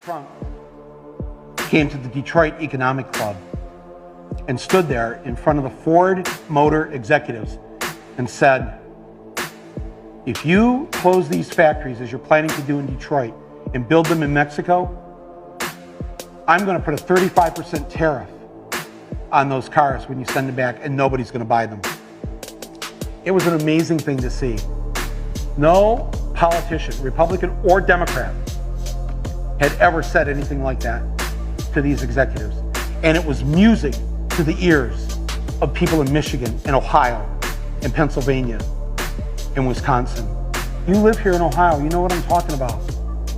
Trump came to the Detroit Economic Club and stood there in front of the Ford Motor executives and said, if you close these factories as you're planning to do in Detroit and build them in Mexico, I'm going to put a 35% tariff on those cars when you send them back, and nobody's going to buy them. It was an amazing thing to see. No politician, Republican or Democrat, had ever said anything like that to these executives. And it was music to the ears of people in Michigan and Ohio and Pennsylvania and Wisconsin. You live here in Ohio, you know what I'm talking about.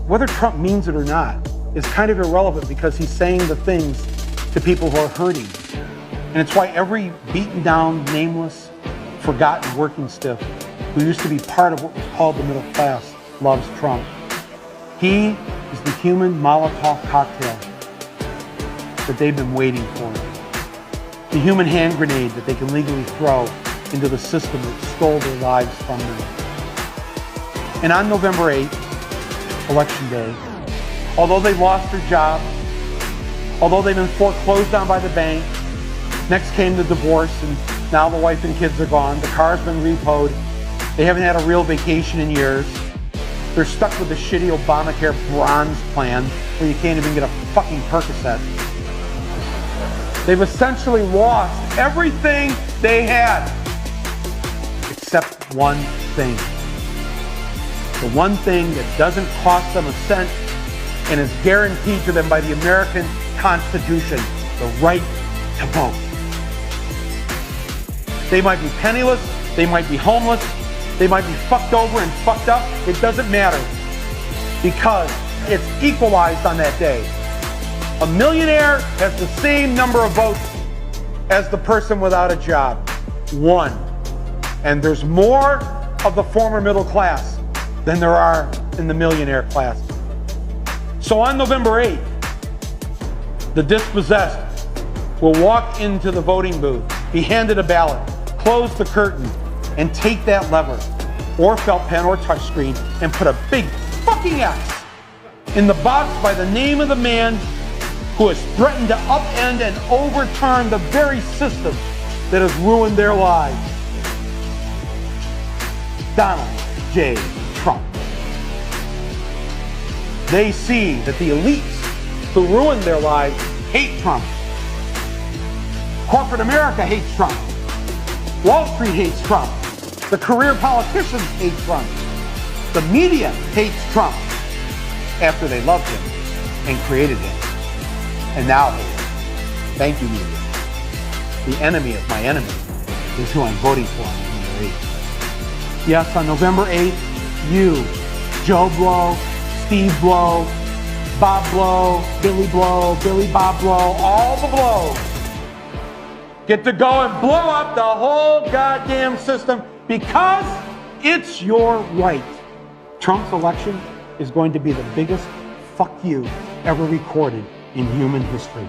Whether Trump means it or not is kind of irrelevant, because he's saying the things to people who are hurting. And it's why every beaten down, nameless, forgotten working stiff who used to be part of what was called the middle class loves Trump. He is the human Molotov cocktail that they've been waiting for. The human hand grenade that they can legally throw into the system that stole their lives from them. And on November 8th, Election Day, although they lost their job, although they've been foreclosed on by the bank, next came the divorce, and now the wife and kids are gone, the car's been repoed, they haven't had a real vacation in years, they're stuck with the shitty Obamacare bronze plan where you can't even get a fucking Percocet. They've essentially lost everything they had, except one thing. The one thing that doesn't cost them a cent and is guaranteed to them by the American Constitution, the right to vote. They might be penniless, they might be homeless, they might be fucked over and fucked up. It doesn't matter, because it's equalized on that day. A millionaire has the same number of votes as the person without a job. One. And there's more of the former middle class than there are in the millionaire class. So on November 8th, the dispossessed will walk into the voting booth, be handed a ballot, close the curtain, and take that lever, or felt pen or touchscreen, and put a big fucking X in the box by the name of the man who has threatened to upend and overturn the very system that has ruined their lives. Donald J. Trump. They see that the elites who ruined their lives hate Trump. Corporate America hates Trump. Wall Street hates Trump. The career politicians hate Trump. The media hates Trump after they loved him and created him. And now hate him. Thank you, media. The enemy of my enemy is who I'm voting for on November 8th. Yes, on November 8th, you, Joe Blow, Steve Blow, Bob Blow, Billy Bob Blow, all the blows, get to go and blow up the whole goddamn system, because it's your right. Trump's election is going to be the biggest fuck you ever recorded in human history.